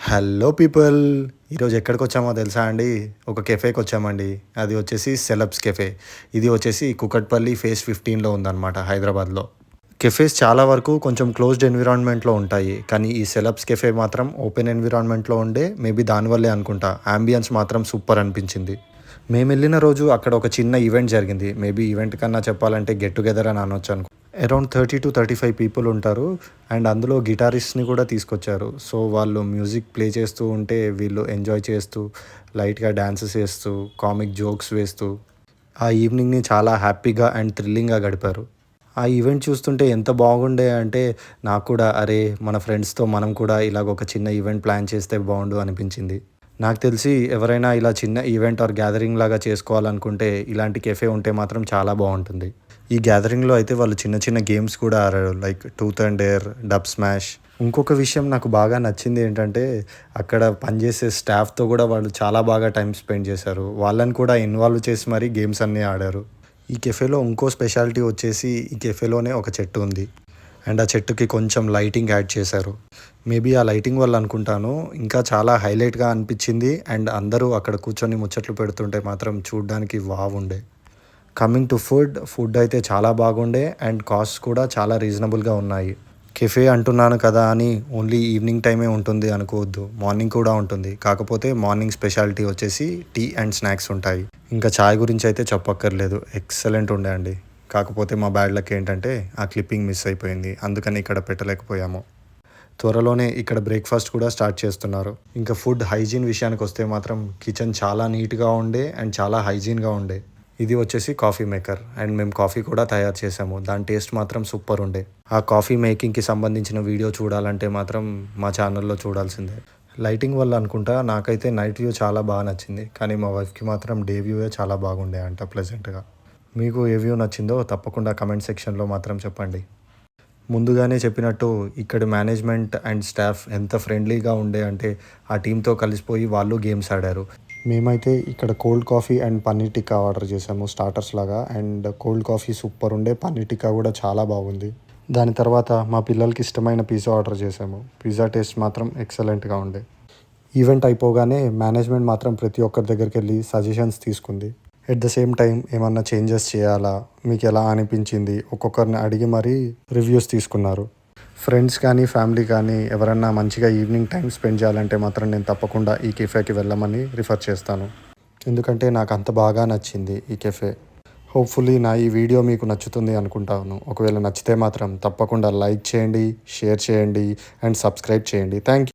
Hello people. ఈరోజు ఎక్కడికొచ్చామో తెలుసా అండి? ఒక కెఫేకొచ్చామండి. అది వచ్చేసి సెలబ్స్ కెఫే. ఇది వచ్చేసి కూకట్పల్లి ఫేజ్ 15లో ఉందనమాట హైదరాబాద్‌లో. కెఫేస్ చాలా వరకు కొంచెం క్లోజ్డ్ ఎన్విరాన్మెంట్‌లో ఉంటాయి. కానీ ఈ సెలబ్స్ కెఫే మాత్రం ఓపెన్ ఎన్విరాన్మెంట్‌లో ఉండే మేబీ దానివల్లే అనుకుంటా. యాంబియన్స్ మాత్రం సూపర్ అనిపించింది. మేమెళ్ళిన రోజు అక్కడ ఒక చిన్న ఈవెంట్ జరిగింది. మేబీ ఈవెంట్ కన్నా చెప్పాలంటే గెట్ టుగెదర్ అని అనొచ్చనుకో. అరౌండ్ 30-35 పీపుల్ ఉంటారు. అండ్ అందులో గిటారిస్ట్‌ని కూడా తీసుకొచ్చారు. సో, వాళ్ళు మ్యూజిక్ ప్లే చేస్తూ ఉంటే వీళ్ళు ఎంజాయ్ చేస్తూ, లైట్‌గా డాన్సెస్ ఏస్తూ, కామిక్ జోక్స్ వేస్తూ, ఆ ఈవినింగ్‌ని చాలా హ్యాపీగా అండ్ థ్రిల్లింగ్‌గా గడిపారు. ఆ ఈవెంట్ చూస్తుంటే ఎంత బాగుండే అంటే నాకు కూడా అరే! మన ఫ్రెండ్స్‌తో మనం కూడా ఇలాగ ఒక చిన్న ఈవెంట్ ప్లాన్ చేస్తే బావుండు అనిపించింది. నాకు తెలిసి ఎవరైనా ఇలా చిన్న ఈవెంట్ ఆర్ గ్యాదరింగ్ లాగా చేసుకోవాలనుకుంటే ఇలాంటి కెఫే ఉంటే మాత్రం చాలా బావుంటుంది. ఈ గ్యాదరింగ్‌లో అయితే వాళ్ళు చిన్న చిన్న గేమ్స్ కూడా ఆడారు. Like truth and dare, dub smash. ఇంకొక విషయం నాకు బాగా నచ్చింది ఏంటంటే అక్కడ పనిచేసే స్టాఫ్‌తో కూడా వాళ్ళు చాలా బాగా టైమ్ స్పెండ్ చేశారు. వాళ్ళని కూడా ఇన్వాల్వ్ చేసి మరీ గేమ్స్ అన్నీ ఆడారు. ఈ కెఫేలో ఇంకో స్పెషాలిటీ వచ్చేసి ఈ కెఫేలోనే ఒక చెట్టు ఉంది. అండ్ ఆ చెట్టుకి కొంచెం లైటింగ్ యాడ్ చేశారు. మేబీ ఆ లైటింగ్ వల్ల అనుకుంటాను ఇంకా చాలా హైలైట్‌గా అనిపించింది. అండ్ అందరూ అక్కడ కూర్చొని ముచ్చట్లు పెడుతుంటే మాత్రం చూడ్డానికి వావ్ ఉండే. కమింగ్ టు ఫుడ్ అయితే చాలా బాగుండే అండ్ కాస్ట్ కూడా చాలా రీజనబుల్‌గా ఉన్నాయి. కెఫే అంటున్నాను కదా అని ఓన్లీ ఈవినింగ్ టైమే ఉంటుంది అనుకోవద్దు. మార్నింగ్ కూడా ఉంటుంది. కాకపోతే మార్నింగ్ స్పెషాలిటీ వచ్చేసి టీ అండ్ స్నాక్స్ ఉంటాయి. ఇంకా చాయ్ గురించి అయితే చెప్పక్కర్లేదు. ఎక్సలెంట్ ఉండే అండి. కాకపోతే మా బ్యాడ్ లక్ ఏంటంటే ఆ క్లిప్పింగ్ మిస్ అయిపోయింది. అందుకని ఇక్కడ పెట్టలేకపోయాము. త్వరలోనే ఇక్కడ బ్రేక్‌ఫాస్ట్ కూడా స్టార్ట్ చేస్తున్నారు. ఇంకా ఫుడ్ హైజీన్ విషయానికొస్తే మాత్రం కిచెన్ చాలా నీట్‌గా ఉండే అండ్ చాలా హైజీన్‌గా ఉండే. ఇది వచ్చేసి కాఫీ మేకర్ అండ్ మేము కాఫీ కూడా తయారు చేసాము. దాని టేస్ట్ మాత్రం సూపర్ ఉండే. ఆ కాఫీ మేకింగ్‌కి సంబంధించిన వీడియో చూడాలంటే మాత్రం మా ఛానల్‌లో చూడాల్సిందే. లైటింగ్ వల్ల అనుకుంటా నాకైతే నైట్ వ్యూ చాలా బాగా నచ్చింది. కానీ మా వైఫ్‌కి మాత్రం డే వ్యూయే చాలా బాగుండే అంట ప్లెజెంట్‌గా. మీకు ఏ వ్యూ నచ్చిందో తప్పకుండా కమెంట్ సెక్షన్‌లో మాత్రం చెప్పండి. ముందుగానే చెప్పినట్టు ఇక్కడి మేనేజ్మెంట్ అండ్ స్టాఫ్ ఎంత ఫ్రెండ్లీగా ఉండే అంటే ఆ టీమ్‌తో కలిసిపోయి వాళ్ళు గేమ్స్ ఆడారు. మేమైతే ఇక్కడ cold coffee and paneer tikka order చేసాము స్టార్టర్స్ లాగా. అండ్ కోల్డ్ కాఫీ సూపర్ ఉండే. పన్నీర్ టిక్కా కూడా చాలా బాగుంది. దాని తర్వాత మా పిల్లలకి ఇష్టమైన పిజ్జా ఆర్డర్ చేసాము. పిజ్జా టేస్ట్ మాత్రం ఎక్సలెంట్‌గా ఉండే. ఈవెంట్ అయిపోగానే మేనేజ్మెంట్ మాత్రం ప్రతి ఒక్కరి దగ్గరికెళ్ళి సజెషన్స్ తీసుకుంది. ఎట్ ద సేమ్ టైం ఏమన్నా చేంజెస్ చేయాలా? మీకు ఎలా అనిపించింది? ఒక్కొక్కరిని అడిగి మరీ రివ్యూస్ తీసుకున్నారు. ఫ్రెండ్స్ కానీ, ఫ్యామిలీ కానీ ఎవరన్నా మంచిగా ఈవినింగ్ టైం స్పెండ్ చేయాలంటే మాత్రం నేను తప్పకుండా ఈ కెఫేకి వెళ్ళమని రిఫర్ చేస్తాను. ఎందుకంటే నాకు అంత బాగా నచ్చింది ఈ కెఫే. హోప్‌ఫుల్లీ నా ఈ వీడియో మీకు నచ్చుతుంది అనుకుంటాను. ఒకవేళ నచ్చితే మాత్రం తప్పకుండా లైక్ చేయండి, షేర్ చేయండి అండ్ సబ్స్క్రైబ్ చేయండి. Thank you.